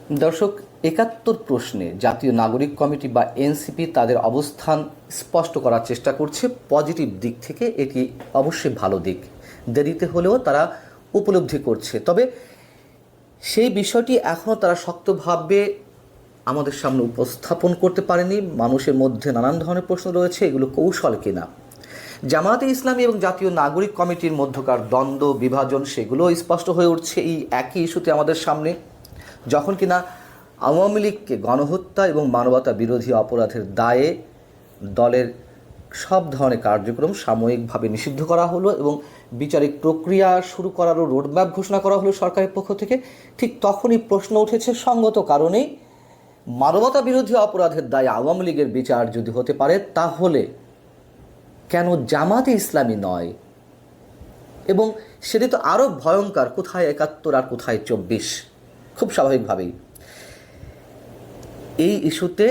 দর্শক, ৭১ প্রশ্নে জাতীয় নাগরিক কমিটি বা এনসিপি তাদের অবস্থান স্পষ্ট করার চেষ্টা করছে। পজিটিভ দিক থেকে এটি অবশ্যই ভালো দিক, দেরিতে হলেও তারা উপলব্ধি করছে। তবে সেই বিষয়টি এখনও তারা শক্তভাবে আমাদের সামনে উপস্থাপন করতে পারেনি। মানুষের মধ্যে নানান ধরনের প্রশ্ন রয়েছে, এগুলো কৌশল কিনা। জামায়াতে ইসলামী এবং জাতীয় নাগরিক কমিটির মধ্যকার দ্বন্দ্ব বিভাজন সেগুলো স্পষ্ট হয়ে উঠছে এই একই ইস্যুতে আমাদের সামনে, যখন কিনা আওয়ামী লীগকে গণহত্যা এবং মানবতা বিরোধী অপরাধের দায়ে দলের সব ধরনের কার্যক্রম সাময়িকভাবে নিষিদ্ধ করা হলো এবং বিচারিক প্রক্রিয়া শুরু করারও রোডম্যাপ ঘোষণা করা হলো সরকারের পক্ষ থেকে। ঠিক তখনই প্রশ্ন উঠেছে, সঙ্গত কারণেই মানবতা বিরোধী অপরাধের দায়ে আওয়ামী লীগের বিচার যদি হতে পারে, তাহলে কেন জামাতে ইসলামী নয়? এবং সেটি তো আরও ভয়ঙ্কর, কোথায় ৭১ আর কোথায় ২৪। খুব স্বাভাবিকভাবেই এই ইস্যুতে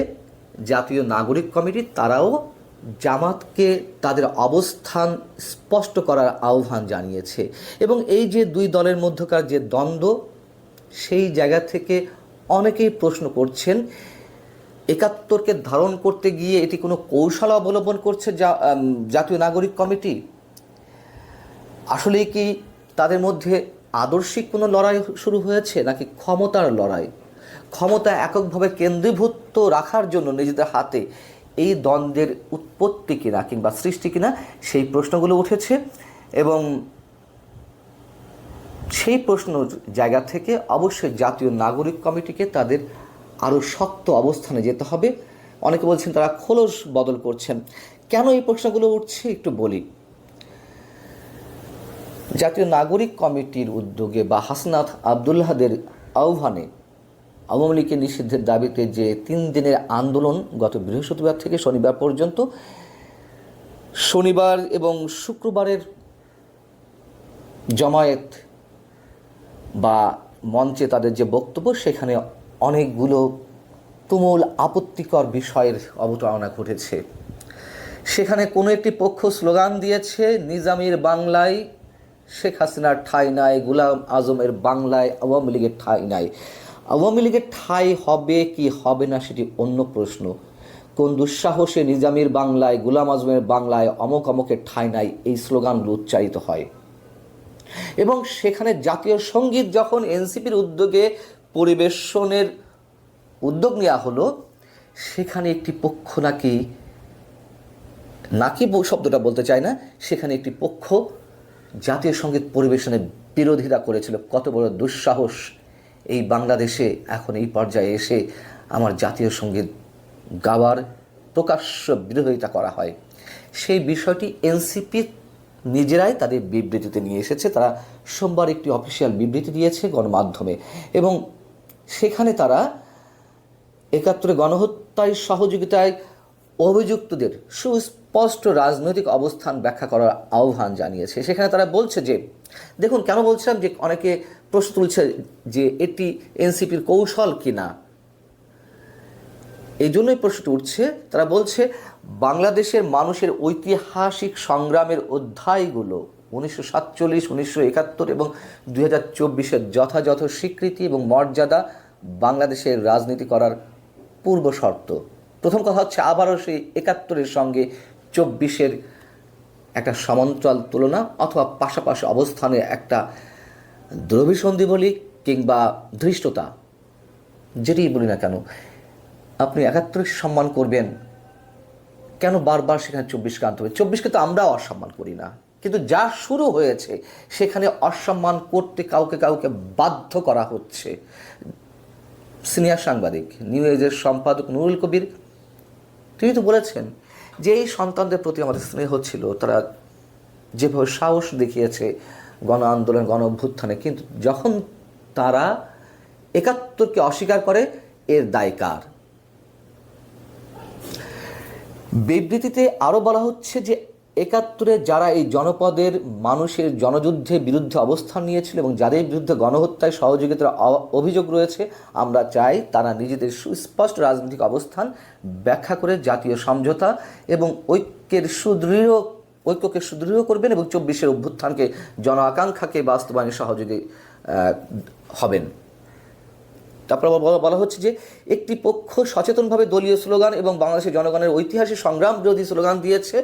জাতীয় নাগরিক কমিটি তারাও জামাতকে তাদের অবস্থান স্পষ্ট করার আহ্বান জানিয়েছে। এবং এই যে দুই দলের মধ্যকার যে দ্বন্দ্ব, সেই জায়গা থেকে অনেকেই প্রশ্ন করছেন, ৭১কে ধারণ করতে গিয়ে এটি কোনো কৌশল অবলম্বন করছে জাতীয় নাগরিক কমিটি? আসলে কি তাদের মধ্যে আদর্শিক কোনো লড়াই শুরু হয়েছে, নাকি ক্ষমতার লড়াই? ক্ষমতা এককভাবে কেন্দ্রীভূত রাখার জন্য নিজেদের হাতে এই দ্বন্দ্বের উৎপত্তি কিনা কিংবা সৃষ্টি কিনা, সেই প্রশ্নগুলো উঠেছে। এবং সেই প্রশ্ন জায়গা থেকে অবশ্যই জাতীয় নাগরিক কমিটিকে তাদের আরও শক্ত অবস্থানে যেতে হবে। অনেকে বলছেন তারা খোলস বদল করছেন। কেন এই প্রশ্নগুলো উঠছে একটু বলি। জাতীয় নাগরিক কমিটির উদ্যোগে বা হাসনাত আবদুল্লাহদের আহ্বানে আওয়ামী লীগের নিষিদ্ধের দাবিতে যে ৩ দিনের আন্দোলন গত বৃহস্পতিবার থেকে শনিবার পর্যন্ত, শনিবার এবং শুক্রবারের জমায়েত বা মঞ্চে তাদের যে বক্তব্য, সেখানে অনেকগুলো তুমুল আপত্তিকর বিষয়ের অবতারণা ঘটেছে। সেখানে কোনো একটি পক্ষ স্লোগান দিয়েছে, নিজামীর বাংলায় শেখ হাসিনার ঠাঁই নাই, গোলাম আজমের বাংলায় আওয়ামী লীগের ঠাঁই নাই। আওয়ামী লীগের ঠাঁই হবে কি হবে না সেটি অন্য প্রশ্ন। কোন দুঃসাহসে নিজামীর বাংলায়, গোলাম আজমের বাংলায় অমক অমকের ঠাঁই নাই এই স্লোগানগুলো উচ্চারিত হয়। এবং সেখানে জাতীয় সঙ্গীত যখন এনসিপির উদ্যোগে পরিবেশনের উদ্যোগ নেওয়া হলো, সেখানে একটি পক্ষ নাকি শব্দটা বলতে চায় না, সেখানে একটি পক্ষ জাতীয় সঙ্গীত পরিবেশনের বিরোধিতা করেছিল। কত বড় দুঃসাহস! এই বাংলাদেশে এখন এই পর্যায়ে এসে আমার জাতীয় সঙ্গীত গাওয়ার প্রকাশ্য বিরোধিতা করা হয়। সেই বিষয়টি এনসিপি নিজেরাই তাদের বিবৃতিতে নিয়ে এসেছে। তারা সোমবার একটি অফিসিয়াল বিবৃতি দিয়েছে গণমাধ্যমে, এবং সেখানে তারা ৭১ গণহত্যায় সহযোগিতায় অভিযুক্তদের সুস্পষ্ট রাজনৈতিক অবস্থান ব্যাখ্যা করার আহ্বান জানিয়েছে। সেখানে তারা বলছে যে, দেখুন কেন বলছিলাম যে অনেকে প্রশ্ন তুলছে যে এটি এনসিপির কৌশল কিনা, এই জন্যই প্রশ্নটি উঠছে। তারা বলছে, বাংলাদেশের মানুষের ঐতিহাসিক সংগ্রামের অধ্যায়গুলো ১৯৪৭, ১৯৭১ এবং ২০২৪-এর যথাযথ স্বীকৃতি এবং মর্যাদা বাংলাদেশের রাজনীতি করার পূর্ব শর্ত। প্রথম কথা হচ্ছে, আবারও সেই ৭১-এর সঙ্গে ২৪-এর একটা সমান্তরাল তুলনা অথবা পাশাপাশি অবস্থানে একটা দ্রবিসন্ধি বলি কিংবা ধৃষ্টতা, যেটি বলি না কেন, আপনি ৭১-কে সম্মান করবেন, কেন বারবার সেখানে ২৪-কে আনতে হবে? ২৪-কে তো আমরাও অসম্মান করি না, কিন্তু যা শুরু হয়েছে সেখানে অসম্মান করতে কাউকে কাউকে বাধ্য করা হচ্ছে। সিনিয়র সাংবাদিক, নিউ এজের সম্পাদক নুরুল কবির, তিনি তো বলেছেন যে এই সন্তানদের প্রতি আমাদের স্নেহ ছিল, তারা যেভাবে সাহস দেখিয়েছে গণ আন্দোলন, গণ অভ্যুত্থানে, কিন্তু যখন তারা ৭১-কে অস্বীকার করে, এর দায় কার? বিবৃতিতে আরও বলা হচ্ছে যে ৭১-এ যারা এই জনপদের মানুষের জনযুদ্ধের বিরুদ্ধে অবস্থান নিয়েছিল এবং যাদের বিরুদ্ধে গণহত্যায় সহযোগিতার অভিযোগ রয়েছে, আমরা চাই তারা নিজেদের সুস্পষ্ট রাজনৈতিক অবস্থান ব্যাখ্যা করে জাতীয় সমঝোতা এবং ঐক্যকে সুদৃঢ় করবেন এবং ২৪-এর অভ্যুত্থানকে, জন আকাঙ্ক্ষাকে বাস্তবায়নে সহযোগী হবেন। তারপর বলা হচ্ছে যে একটি পক্ষ সচেতনভাবে দলীয় স্লোগান এবং বাংলাদেশের জনগণের ঐতিহাসিক সংগ্রাম বিরোধী স্লোগান দিয়েছে।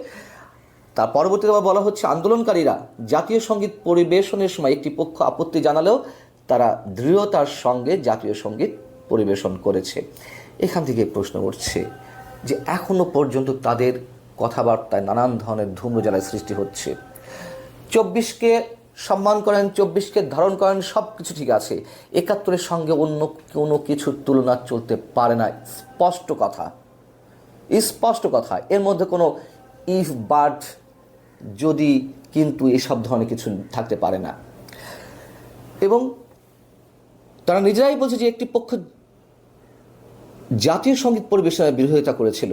তার পরবর্তীতে বলা হচ্ছে আন্দোলনকারীরা জাতীয় সঙ্গীত পরিবেশনের সময় একটি পক্ষ আপত্তি জানালেও তারা দৃঢ়তার সঙ্গে জাতীয় সঙ্গীত পরিবেশন করেছে। এখান থেকে প্রশ্ন উঠছে যে এখনো পর্যন্ত তাদের কথাবার্তায় নানান ধরনের ধূম্রজালের সৃষ্টি হচ্ছে। 24কে সম্মান করেন, 24কে ধারণ করেন, সব কিছু ঠিক আছে, 71-এর সঙ্গে অন্য কোনো কিছুর তুলনা চলতে পারে না। স্পষ্ট কথা, স্পষ্ট কথা, এর মধ্যে কোনো ইফ বাট যদি কিন্তু এসব ধরনের কিছু থাকতে পারে না। এবং তারা নিজেরাই বলছে যে একটি পক্ষ জাতীয় সঙ্গীত পরিবেশনের বিরোধিতা করেছিল,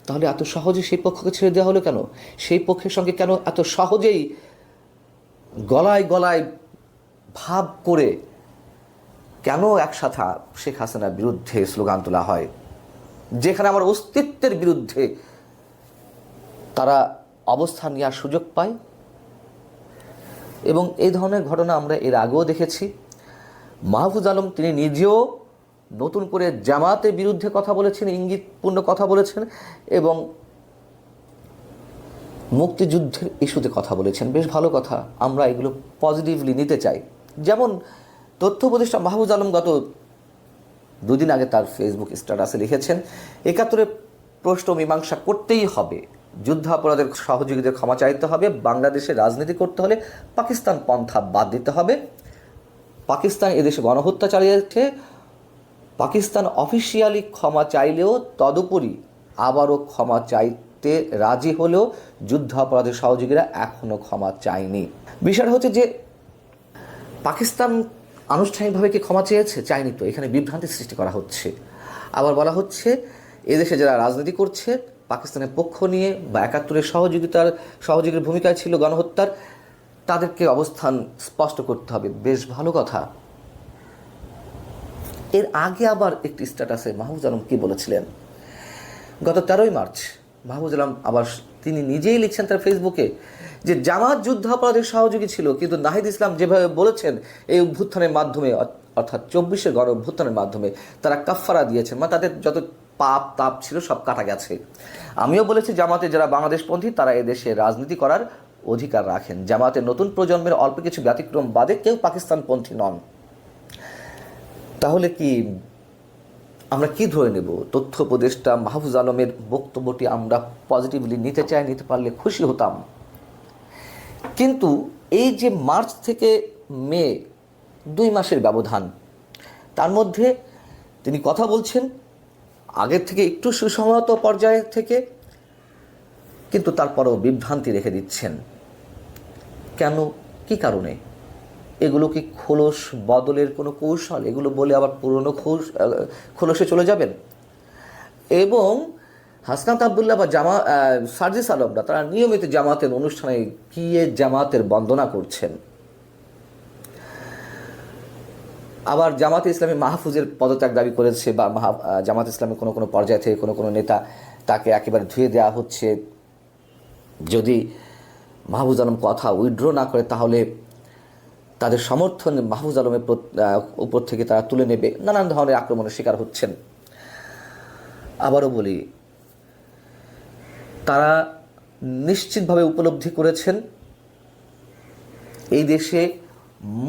তাহলে এত সহজে সেই পক্ষকে ছেড়ে দেওয়া হলো কেন? সেই পক্ষের সঙ্গে কেন এত সহজেই গলায় গলায় ভাব করে কেন একসাথে শেখ হাসিনার বিরুদ্ধে স্লোগান তোলা হয়, যেখানে আমার অস্তিত্বের বিরুদ্ধে তারা অবস্থান নেওয়ার সুযোগ পায়? এবং এই ধরনের ঘটনা আমরা এর আগেও দেখেছি। মাহফুজ আলম তিনি নিজেও নতুন করে জামাতের বিরুদ্ধে কথা বলেছেন, ইঙ্গিতপূর্ণ কথা বলেছেন, এবং মুক্তিযুদ্ধের ইস্যুতে কথা বলেছেন। বেশ ভালো কথা, আমরা এগুলো পজিটিভলি নিতে চাই। যেমন তথ্য উপদেষ্টা মাহফুজ আলম গত দুদিন আগে তার ফেসবুক স্ট্যাটাসে লিখেছেন, 71-এর প্রশ্ন মীমাংসা করতেই হবে, যুদ্ধাপরাধের সহযোগীদের ক্ষমা চাইতে হবে, বাংলাদেশে রাজনীতি করতে হলে পাকিস্তান পন্থা বাদ দিতে হবে, পাকিস্তান এদেশে গণহত্যা চালিয়েছে, পাকিস্তান অফিসিয়ালি ক্ষমা চাইলেও তদুপরি আবারও ক্ষমা চাইতে রাজি হলেও যুদ্ধাপরাধের সহযোগীরা এখনও ক্ষমা চায়নি। বিষয়টা হচ্ছে যে পাকিস্তান আনুষ্ঠানিকভাবে কি ক্ষমা চেয়েছে? চায়নি তো। এখানে বিভ্রান্তি সৃষ্টি করা হচ্ছে। আবার বলা হচ্ছে এদেশে যারা রাজনীতি করছে পাকিস্তানের পক্ষ নিয়ে বা 71-এর সহযোগীর ভূমিকায় ছিল গণহত্যার, তাদেরকে অবস্থান স্পষ্ট করতে হবে। বেশ ভালো কথা। এর আগে আবার একটি স্ট্যাটাসে মাহফুজ আলম কি বলেছিলেন? গত 13ই মার্চ মাহফুজ আলম আবার তিনি নিজেই লিখছেন তার ফেসবুকে যে জামাত যুদ্ধাপরাধের সহযোগী ছিল, কিন্তু নাহিদ ইসলাম যেভাবে বলেছেন এই অভ্যুত্থানের মাধ্যমে, অর্থাৎ 24-এর গণ অভ্যুত্থানের মাধ্যমে তারা কাফফারা দিয়েছেন, মানে তাদের যত পাপ তাপ ছিল সব কাটা গেছে। আমিও বলেছি জামাতে যারা বাংলাদেশপন্থী তারা এদেশে রাজনীতি করার অধিকার রাখেন। জামাতের নতুন প্রজন্মের অল্প কিছু ব্যতিক্রম বাদে কেউ পাকিস্তানপন্থী নন। তাহলে কি আমরা কি ধরে নেব? তথ্য উপদেষ্টা মাহফুজ আলমের বক্তব্যটি আমরা পজিটিভলি নিতে চাই, নিতে পারলে খুশি হতাম। কিন্তু এই যে মার্চ থেকে মে 2 মাসের ব্যবধান, তার মধ্যে তিনি কথা বলছেন আগের থেকে একটু সুসংহত পর্যায়ে থেকে, কিন্তু তারপরেও বিভ্রান্তি রেখে দিচ্ছেন। কেন? কি কারণে? এগুলো কি খোলস বদলের কোনো কৌশল? এগুলো বলে আবার পুরনো খোলসে চলে যাবেন? এবং হাসনাত আবদুল্লাহ বা সার্জিস আলমরা তারা নিয়মিত জামাতের অনুষ্ঠানে গিয়ে জামাতের বন্দনা করছেন। আবার জামাতে ইসলামী মাহফুজের পদত্যাগ দাবি করেছে, বা জামাত ইসলামী কোনো কোনো পর্যায় থেকে কোনো নেতা তাকে একেবারে ধুয়ে দেওয়া হচ্ছে, যদি মাহফুজ আলম কথা উইথড্র না করে তাহলে তাদের সমর্থন মাহফুজ আলমের উপর থেকে তারা তুলে নেবে। নানান ধরনের আক্রমণের শিকার হচ্ছেন। আবারও বলি, তারা নিশ্চিতভাবে উপলব্ধি করেছেন এই দেশে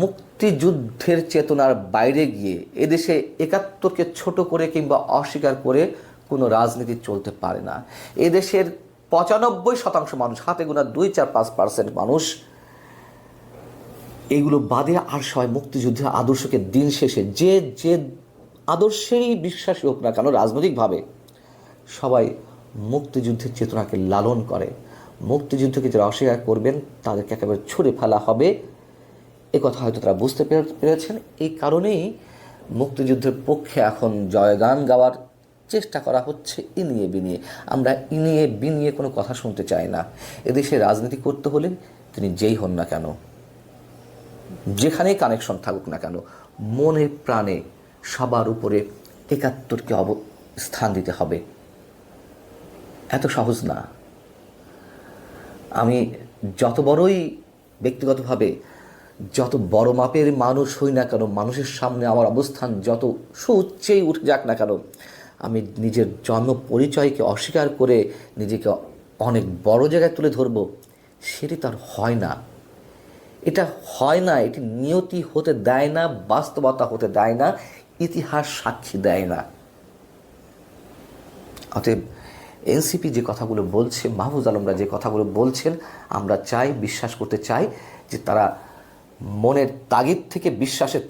মুক্তিযুদ্ধের চেতনার বাইরে গিয়ে এদেশে 71কে ছোট করে কিংবা অস্বীকার করে কোনো রাজনীতি চলতে পারে না। এদেশের 95% মানুষ, হাতে গোনা 2-4-5% মানুষ এগুলো বাদে আর সবাই মুক্তিযুদ্ধের আদর্শকে দিন শেষে যে আদর্শেরই বিশ্বাসী হোক না কেন রাজনৈতিকভাবে, সবাই মুক্তিযুদ্ধের চেতনাকে লালন করে। মুক্তিযুদ্ধকে যারা অস্বীকার করবেন তাদেরকে একেবারে ছুঁড়ে ফেলা হবে, এ কথা হয়তো তারা বুঝতে পেরেছেন। এই কারণেই মুক্তিযুদ্ধের পক্ষে এখন জয়গান গাওয়ার চেষ্টা করা হচ্ছে ইনিয়ে বিনিয়ে। আমরা ইনিয়ে বিনিয়ে কোনো কথা শুনতে চাই না। এদেশে রাজনীতি করতে হলে তিনি যেই হন না কেন, যেখানেই কানেকশন থাকুক না কেন, মনে প্রাণে সবার উপরে 71কে স্থান দিতে হবে। এত সহজ না। আমি যত বড়ই ব্যক্তিগতভাবে যত বড় মাপের মানুষ হই না কেন, মানুষের সামনে আমার অবস্থান যত সুউচ্চেই উঠে যাক না কেন, আমি নিজের জন্ম পরিচয়কে অস্বীকার করে নিজেকে অনেক বড় জায়গায় তুলে ধরব, সেটি তার হয় না। এটা হয় না, এটি নিয়তি হতে দেয় না, বাস্তবতা হতে দেয় না, ইতিহাস সাক্ষী দেয় না। অতএব এনসিপি যে কথাগুলো বলছে, মাহফুজ আলমরা যে কথাগুলো বলছেন, আমরা চাই, বিশ্বাস করতে চাই যে তারা মনের তাগিদ থেকে বিশ্বাসের